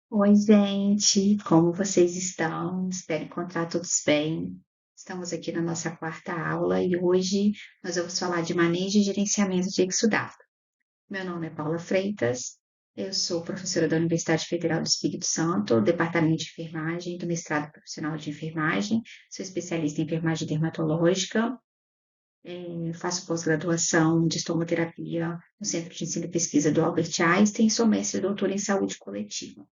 Oi, gente, como vocês estão? Espero encontrar todos bem. Estamos aqui na nossa quarta aula e hoje nós vamos falar de manejo e gerenciamento de exudato. Meu nome é Paula Freitas, eu sou professora da Universidade Federal do Espírito Santo, Departamento de Enfermagem, do mestrado profissional de enfermagem, sou especialista em enfermagem dermatológica, faço pós-graduação de estomoterapia no Centro de Ensino e Pesquisa do Albert Einstein e sou mestre e doutora em saúde coletiva.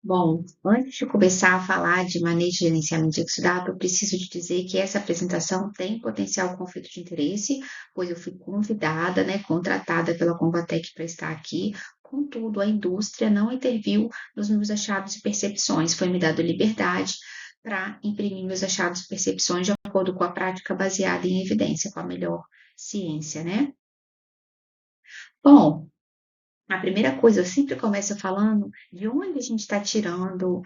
Bom, antes de começar a falar de manejo e gerenciamento de exudato, eu preciso te dizer que essa apresentação tem potencial conflito de interesse, pois eu fui convidada, né, contratada pela Convatec para estar aqui. Contudo, a indústria não interviu nos meus achados e percepções, foi me dado liberdade para imprimir meus achados e percepções de acordo com a prática baseada em evidência, com a melhor ciência, né? Bom, a primeira coisa, eu sempre começo falando de onde a gente está tirando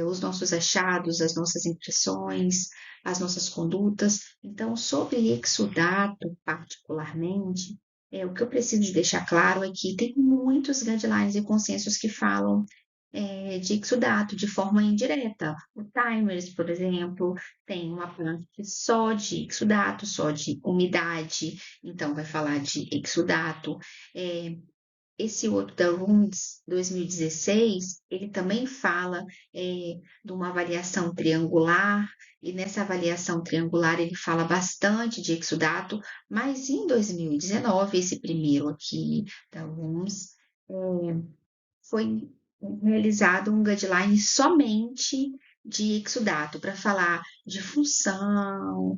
os nossos achados, as nossas impressões, as nossas condutas. Então, sobre exudato, particularmente, o que eu preciso de deixar claro é que tem muitos guidelines e consensos que falam de exudato de forma indireta. O Timers, por exemplo, tem uma parte só de exudato, só de umidade, então vai falar de exudato. É, esse outro da RUNDS 2016, ele também fala de uma avaliação triangular, e nessa avaliação triangular ele fala bastante de exudato, mas em 2019, esse primeiro aqui da RUNDS, foi realizado um guideline somente de exudato, para falar de função,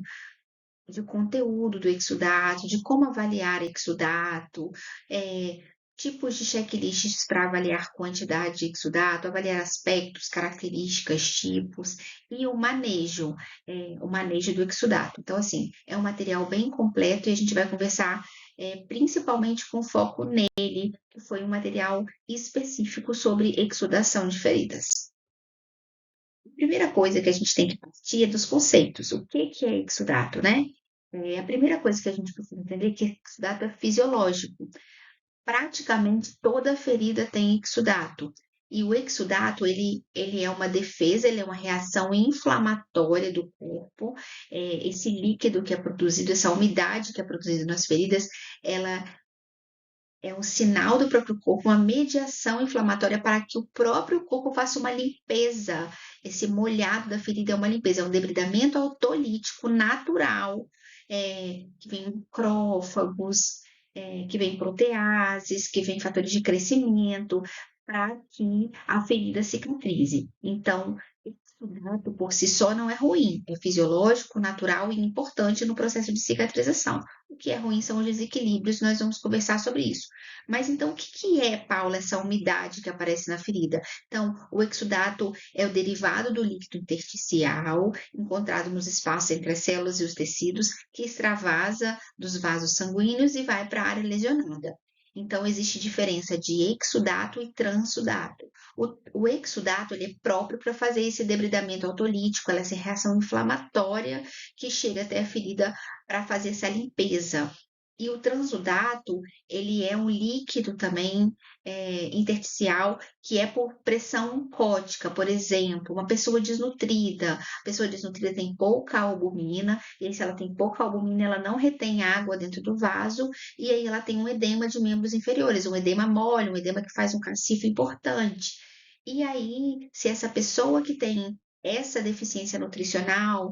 de conteúdo do exudato, de como avaliar exudato, eh, tipos de checklists para avaliar quantidade de exudato, avaliar aspectos, características, tipos e o manejo do exudato. Então, assim, é um material bem completo e a gente vai conversar principalmente com foco nele, que foi um material específico sobre exudação de feridas. A primeira coisa que a gente tem que partir é dos conceitos. O que é exudato, né? A primeira coisa que a gente precisa entender é que exudato é fisiológico. Praticamente toda ferida tem exudato. E o exudato, ele é uma defesa, ele é uma reação inflamatória do corpo. Esse líquido que é produzido, essa umidade que é produzida nas feridas, ela é um sinal do próprio corpo, uma mediação inflamatória para que o próprio corpo faça uma limpeza. Esse molhado da ferida é uma limpeza, é um debridamento autolítico natural, que vem macrófagos, que vem proteases, que vem fatores de crescimento, para que a ferida cicatrize. Então, exudato por si só não é ruim, é fisiológico, natural e importante no processo de cicatrização. O que é ruim são os desequilíbrios, nós vamos conversar sobre isso. Mas então, o que é, Paula, essa umidade que aparece na ferida? Então, o exudato é o derivado do líquido intersticial, encontrado nos espaços entre as células e os tecidos, que extravasa dos vasos sanguíneos e vai para a área lesionada. Então, existe diferença de exudato e transudato. O exudato ele é próprio para fazer esse debridamento autolítico, essa reação inflamatória que chega até a ferida para fazer essa limpeza. E o transudato, ele é um líquido também intersticial que é por pressão oncótica, por exemplo, uma pessoa desnutrida tem pouca albumina, e aí, se ela tem pouca albumina, ela não retém água dentro do vaso, e aí ela tem um edema de membros inferiores, um edema mole, um edema que faz um cacifo importante. E aí, se essa pessoa que tem essa deficiência nutricional,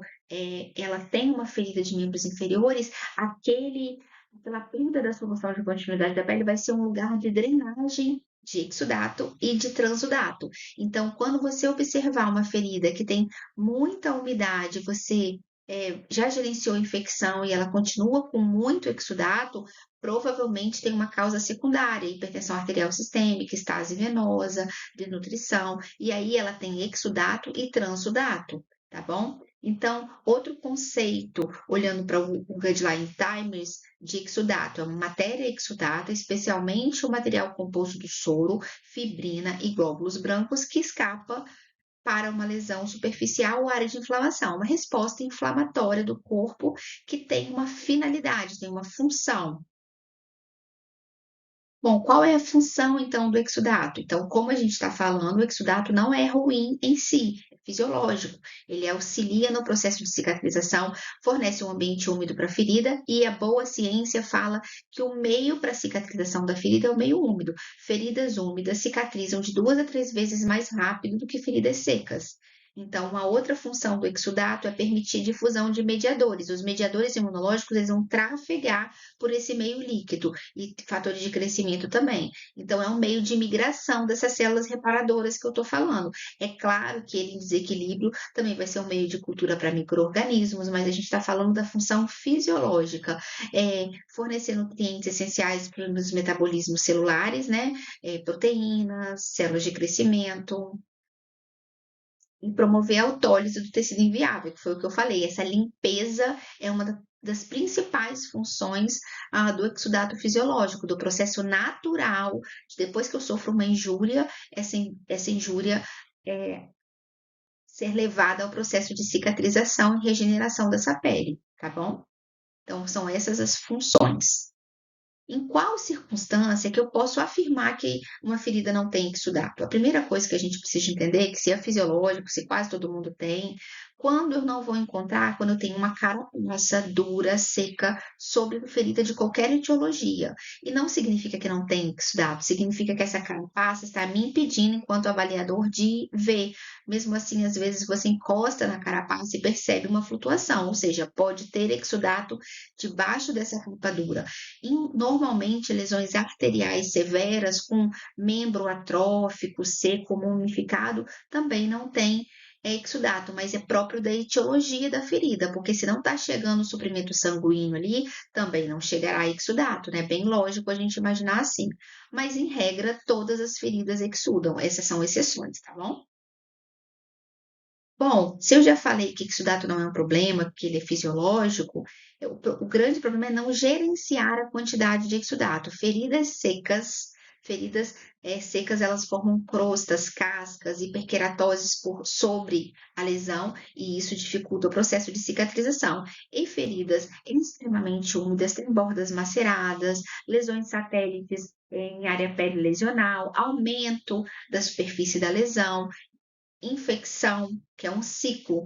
ela tem uma ferida de membros inferiores, aquela perda da solução de continuidade da pele vai ser um lugar de drenagem de exudato e de transudato. Então, quando você observar uma ferida que tem muita umidade, você já gerenciou a infecção e ela continua com muito exudato, provavelmente tem uma causa secundária, hipertensão arterial sistêmica, estase venosa, desnutrição, e aí ela tem exudato e transudato, tá bom? Então, outro conceito, olhando para o guideline Timers de exudato, é uma matéria exudata, especialmente o material composto do soro, fibrina e glóbulos brancos que escapa para uma lesão superficial ou área de inflamação, uma resposta inflamatória do corpo que tem uma finalidade, tem uma função. Bom, qual é a função então do exudato? Então, como a gente está falando, o exudato não é ruim em si, é fisiológico. Ele auxilia no processo de cicatrização, fornece um ambiente úmido para a ferida e a boa ciência fala que o meio para a cicatrização da ferida é o meio úmido. Feridas úmidas cicatrizam de 2 a 3 vezes mais rápido do que feridas secas. Então, uma outra função do exudato é permitir difusão de mediadores. Os mediadores imunológicos eles vão trafegar por esse meio líquido e fatores de crescimento também. Então, é um meio de migração dessas células reparadoras que eu estou falando. É claro que ele em desequilíbrio também vai ser um meio de cultura para micro-organismos, mas a gente está falando da função fisiológica, fornecer nutrientes essenciais para os metabolismos celulares, né? Proteínas, células de crescimento, e promover a autólise do tecido inviável, que foi o que eu falei. Essa limpeza é uma das principais funções do exudato fisiológico, do processo natural, de depois que eu sofro uma injúria, essa injúria é, ser levada ao processo de cicatrização e regeneração dessa pele, tá bom? Então, são essas as funções. Em qual circunstância que eu posso afirmar que uma ferida não tem exudato? A primeira coisa que a gente precisa entender é que se é fisiológico, se quase todo mundo tem, quando eu não vou encontrar, quando eu tenho uma carapaça dura, seca, sobre a ferida de qualquer etiologia. E não significa que não tem exudato, significa que essa carapaça está me impedindo, enquanto avaliador, de ver. Mesmo assim, às vezes você encosta na carapaça e percebe uma flutuação, ou seja, pode ter exudato debaixo dessa capa dura. Normalmente, lesões arteriais severas com membro atrófico, seco, mumificado, também não tem exudato, mas é próprio da etiologia da ferida, porque se não está chegando o suprimento sanguíneo ali, também não chegará exudato, né? Bem lógico a gente imaginar assim. Mas, em regra, todas as feridas exudam, essas são exceções, tá bom? Bom, se eu já falei que exudato não é um problema, que ele é fisiológico, o grande problema é não gerenciar a quantidade de exudato. Feridas secas, elas formam crostas, cascas, hiperqueratoses por sobre a lesão, e isso dificulta o processo de cicatrização. Em feridas extremamente úmidas, tem bordas maceradas, lesões satélites em área perilesional, aumento da superfície da lesão, infecção, que é um ciclo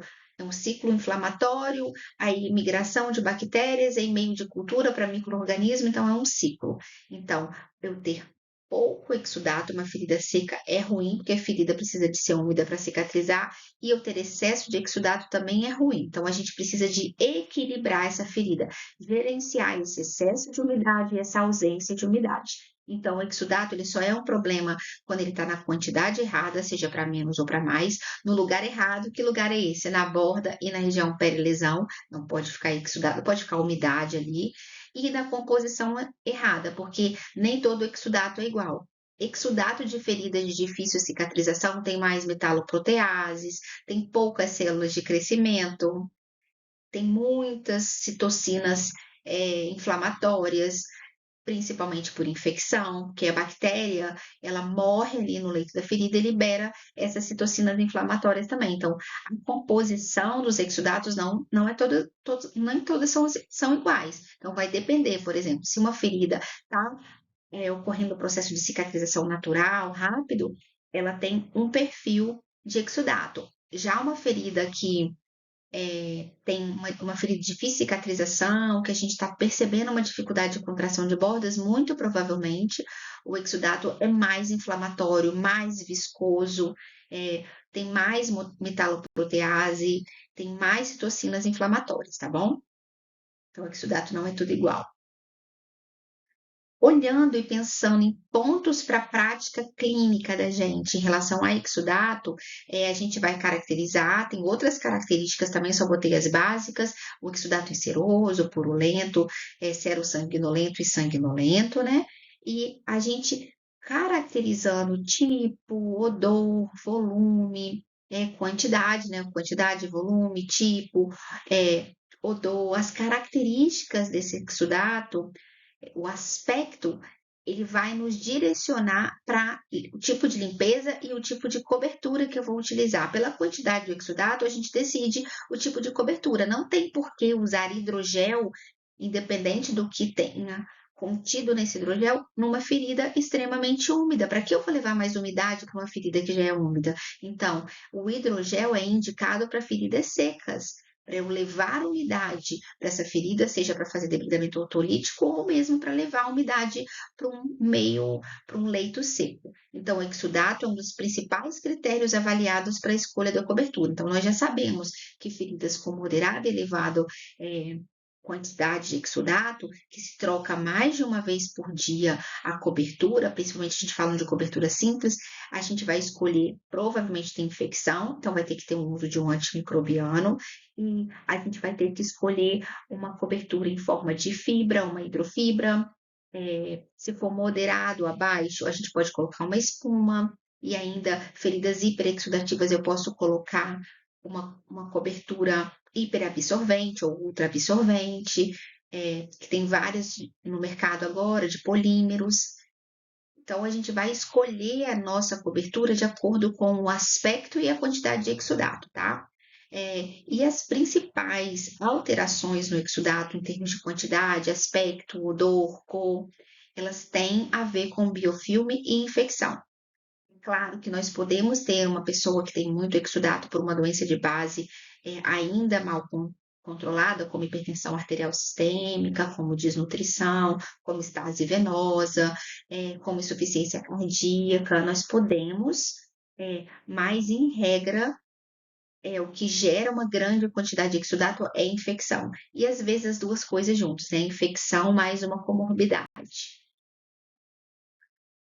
inflamatório, aí migração de bactérias em meio de cultura para micro-organismo, então é um ciclo. Então, eu ter pouco exudato, uma ferida seca é ruim, porque a ferida precisa de ser úmida para cicatrizar, e eu ter excesso de exudato também é ruim. Então, a gente precisa de equilibrar essa ferida, gerenciar esse excesso de umidade e essa ausência de umidade. Então, o exudato ele só é um problema quando ele está na quantidade errada, seja para menos ou para mais, no lugar errado. Que lugar é esse? Na borda e na região perilesão, não pode ficar exudado, pode ficar umidade ali, e na composição errada, porque nem todo exudato é igual. Exudato de feridas de difícil cicatrização tem mais metaloproteases, tem poucas células de crescimento, tem muitas citocinas inflamatórias, principalmente por infecção, que a bactéria, ela morre ali no leito da ferida e libera essas citocinas inflamatórias também. Então, a composição dos exudatos não é nem todas são iguais. Então, vai depender, por exemplo, se uma ferida está ocorrendo o processo de cicatrização natural, rápido, ela tem um perfil de exudato. Já uma ferida que tem uma ferida de difícil cicatrização, que a gente está percebendo uma dificuldade de contração de bordas, muito provavelmente o exudato é mais inflamatório, mais viscoso, tem mais metaloprotease, tem mais citocinas inflamatórias, tá bom? Então, o exudato não é tudo igual. Olhando e pensando em pontos para a prática clínica da gente em relação a exudato, a gente vai caracterizar, tem outras características também, só botei as básicas, o exudato seroso, purulento, serossanguinolento e sanguinolento, né? E a gente caracterizando tipo, odor, volume, quantidade, né? Quantidade, volume, tipo, odor, as características desse exudato, o aspecto, ele vai nos direcionar para o tipo de limpeza e o tipo de cobertura que eu vou utilizar. Pela quantidade do exudato, a gente decide o tipo de cobertura. Não tem por que usar hidrogel, independente do que tenha contido nesse hidrogel numa ferida extremamente úmida. Para que eu vou levar mais umidade para uma ferida que já é úmida? Então, o hidrogel é indicado para feridas secas, para eu levar umidade para essa ferida, seja para fazer debridamento otolítico ou mesmo para levar umidade para um meio, para um leito seco. Então, o exudato é um dos principais critérios avaliados para a escolha da cobertura. Então, nós já sabemos que feridas com moderado e elevado quantidade de exudato, que se troca mais de uma vez por dia a cobertura, principalmente a gente falando de cobertura simples, a gente vai escolher, provavelmente tem infecção, então vai ter que ter um uso de um antimicrobiano, e a gente vai ter que escolher uma cobertura em forma de fibra, uma hidrofibra. Se for moderado, abaixo, a gente pode colocar uma espuma, e ainda feridas hiperexudativas eu posso colocar uma cobertura hiperabsorvente ou ultraabsorvente, que tem várias no mercado agora, de polímeros. Então, a gente vai escolher a nossa cobertura de acordo com o aspecto e a quantidade de exudato, tá? E as principais alterações no exudato, em termos de quantidade, aspecto, odor, cor, elas têm a ver com biofilme e infecção. Claro que nós podemos ter uma pessoa que tem muito exudato por uma doença de base ainda mal controlada, como hipertensão arterial sistêmica, como desnutrição, como estase venosa, como insuficiência cardíaca. Nós podemos, mas em regra, o que gera uma grande quantidade de exudato é infecção. E às vezes as duas coisas juntas, né? Infecção mais uma comorbidade.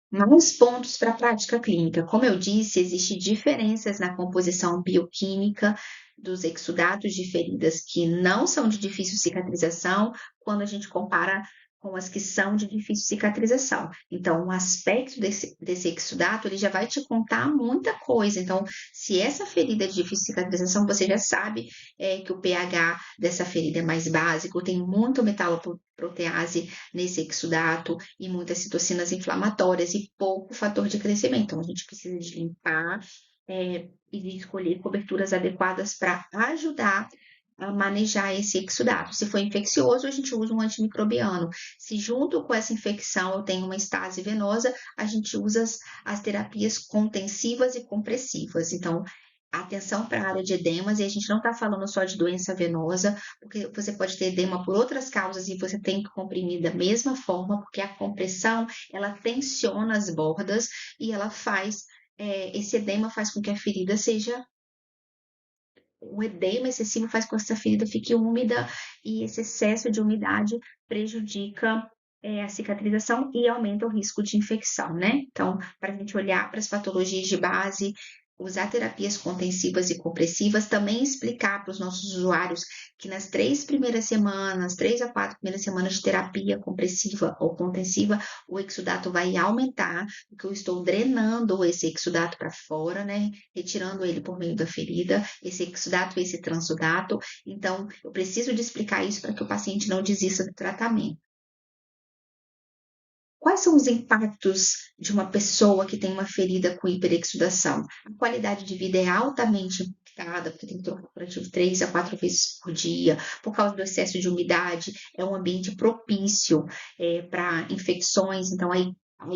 Mais pontos para a prática clínica. Como eu disse, existem diferenças na composição bioquímica dos exudatos de feridas que não são de difícil cicatrização, quando a gente compara com as que são de difícil cicatrização. Então, o aspecto desse exudato, ele já vai te contar muita coisa. Então, se essa ferida é de difícil cicatrização, você já sabe que o pH dessa ferida é mais básico, tem muito metaloprotease nesse exudato e muitas citocinas inflamatórias e pouco fator de crescimento. Então, a gente precisa de limpar e de escolher coberturas adequadas para ajudar a manejar esse exudato. Se for infeccioso, a gente usa um antimicrobiano. Se junto com essa infecção eu tenho uma estase venosa, a gente usa as terapias contensivas e compressivas. Então, atenção para a área de edemas, e a gente não está falando só de doença venosa, porque você pode ter edema por outras causas e você tem que comprimir da mesma forma, porque a compressão, ela tensiona as bordas e ela faz, esse edema faz com que a ferida seja o edema excessivo faz com que essa ferida fique úmida e esse excesso de umidade prejudica a cicatrização e aumenta o risco de infecção, né? Então, para a gente olhar para as patologias de base, usar terapias contensivas e compressivas, também explicar para os nossos usuários que nas 3 a 4 primeiras semanas de terapia compressiva ou contensiva, o exudato vai aumentar, porque eu estou drenando esse exudato para fora, né? Retirando ele por meio da ferida, esse exudato e esse transudato. Então, eu preciso de explicar isso para que o paciente não desista do tratamento. Quais são os impactos de uma pessoa que tem uma ferida com hiperexudação? A qualidade de vida é altamente impactada, porque tem que trocar curativo 3 a 4 vezes por dia, por causa do excesso de umidade, é um ambiente propício para infecções, então aí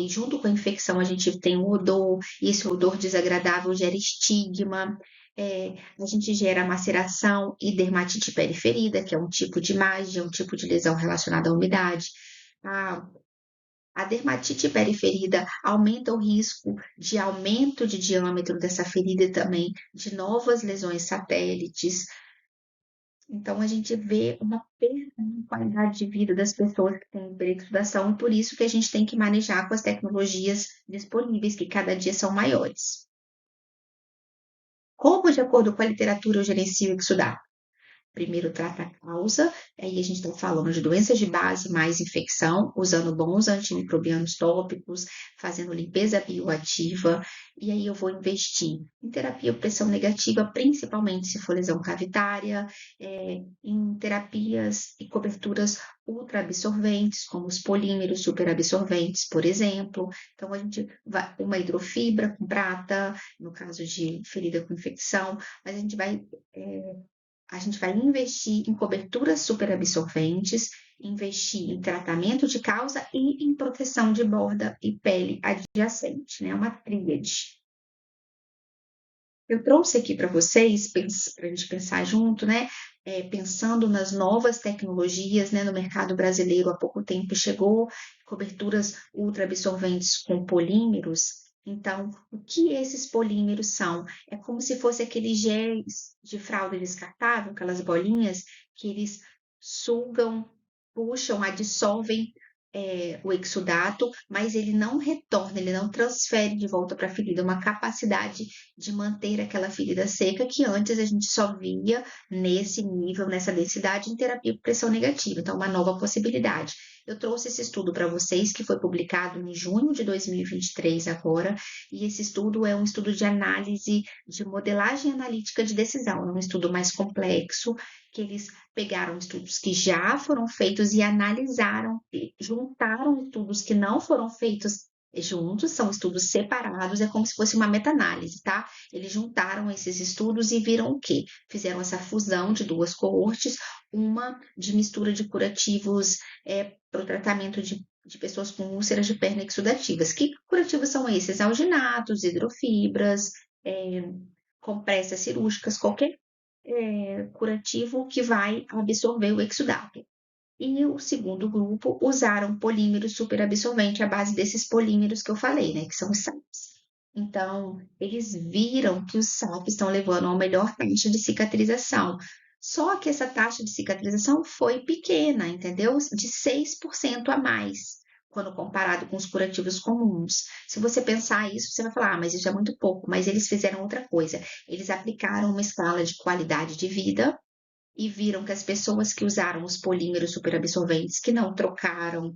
junto com a infecção a gente tem o odor, e esse odor desagradável gera estigma, a gente gera maceração e dermatite periferida, que é um tipo de imagem, é um tipo de lesão relacionada à umidade. A dermatite periferida aumenta o risco de aumento de diâmetro dessa ferida e também de novas lesões satélites. Então, a gente vê uma perda de qualidade de vida das pessoas que têm hiperexudação e por isso que a gente tem que manejar com as tecnologias disponíveis, que cada dia são maiores. Como, de acordo com a literatura, eu gerencio o exudato? Primeiro trata a causa, aí a gente está falando de doenças de base mais infecção, usando bons antimicrobianos tópicos, fazendo limpeza bioativa, e aí eu vou investir em terapia pressão negativa, principalmente se for lesão cavitária, em terapias e coberturas ultraabsorventes, como os polímeros superabsorventes, por exemplo. Então, a gente vai uma hidrofibra com prata, no caso de ferida com infecção, mas a gente vai investir em coberturas superabsorventes investir em tratamento de causa e em proteção de borda e pele adjacente, né? Uma tríade. Eu trouxe aqui para vocês, para a gente pensar junto, né? Pensando nas novas tecnologias, né? No mercado brasileiro, há pouco tempo chegou coberturas ultra absorventes com polímeros. Então, o que esses polímeros são? É como se fosse aqueles géis de fralda descartável, aquelas bolinhas que eles sugam, puxam, dissolvem o exudato, mas ele não retorna, ele não transfere de volta para a ferida, uma capacidade de manter aquela ferida seca que antes a gente só via nesse nível, nessa densidade em terapia por pressão negativa. Então, uma nova possibilidade. Eu trouxe esse estudo para vocês, que foi publicado em junho de 2023 agora, e esse estudo é um estudo de análise de modelagem analítica de decisão, é um estudo mais complexo, que eles pegaram estudos que já foram feitos e analisaram, e juntaram estudos que não foram feitos juntos, são estudos separados, é como se fosse uma meta-análise, tá? Eles juntaram esses estudos e viram o quê? Fizeram essa fusão de duas coortes, uma de mistura de curativos para o tratamento de pessoas com úlceras de perna exudativas. Que curativos são esses? Alginatos, hidrofibras, compressas cirúrgicas, qualquer curativo que vai absorver o exudato. E o segundo grupo usaram polímeros superabsorvente à base desses polímeros que eu falei, né, que são os SAPs. Então, eles viram que os SAPs estão levando a uma melhor taxa de cicatrização. Só que essa taxa de cicatrização foi pequena, entendeu? De 6% a mais, quando comparado com os curativos comuns. Se você pensar isso, você vai falar, mas isso é muito pouco. Mas eles fizeram outra coisa. Eles aplicaram uma escala de qualidade de vida e viram que as pessoas que usaram os polímeros superabsorventes, que não trocaram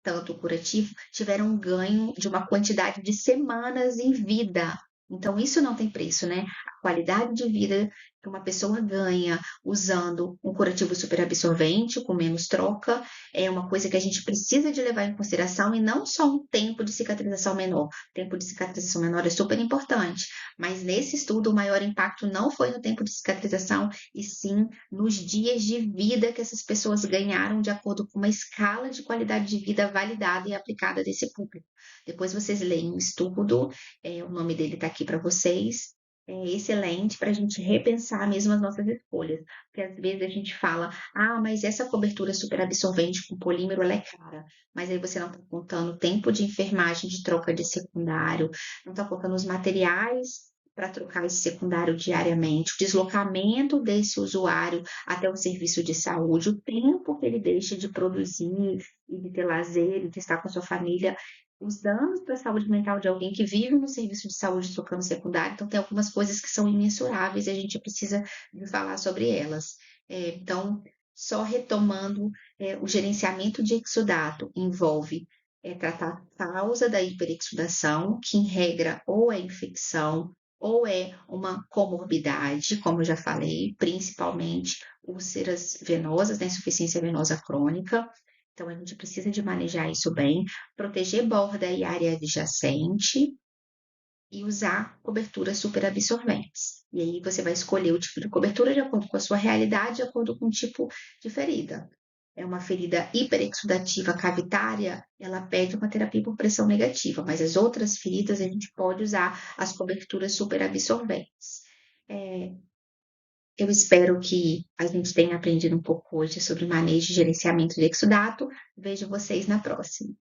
tanto o curativo, tiveram um ganho de uma quantidade de semanas em vida. Então, isso não tem preço, né? A qualidade de vida que uma pessoa ganha usando um curativo superabsorvente, com menos troca, é uma coisa que a gente precisa de levar em consideração e não só um tempo de cicatrização menor. O tempo de cicatrização menor é super importante, mas nesse estudo o maior impacto não foi no tempo de cicatrização, e sim nos dias de vida que essas pessoas ganharam de acordo com uma escala de qualidade de vida validada e aplicada desse público. Depois vocês leem o estudo, o nome dele está aqui para vocês. É excelente para a gente repensar mesmo as nossas escolhas. Porque às vezes a gente fala, mas essa cobertura super absorvente com polímero ela é cara. Mas aí você não está contando o tempo de enfermagem de troca de secundário, não está contando os materiais para trocar esse secundário diariamente, o deslocamento desse usuário até o serviço de saúde, o tempo que ele deixa de produzir e de ter lazer e de estar com a sua família, os danos para a saúde mental de alguém que vive no serviço de saúde trocando secundário. Então, tem algumas coisas que são imensuráveis e a gente precisa de falar sobre elas. Então, só retomando, o gerenciamento de exudato envolve tratar a causa da hiperexudação, que em regra ou é infecção ou é uma comorbidade, como eu já falei, principalmente úlceras venosas, né, insuficiência venosa crônica. Então, a gente precisa de manejar isso bem, proteger borda e área adjacente e usar coberturas superabsorventes. E aí você vai escolher o tipo de cobertura de acordo com a sua realidade, de acordo com o tipo de ferida. É uma ferida hiperexudativa cavitária, ela pede uma terapia por pressão negativa, mas as outras feridas a gente pode usar as coberturas superabsorventes. Eu espero que a gente tenha aprendido um pouco hoje sobre manejo e gerenciamento de exudato. Vejo vocês na próxima.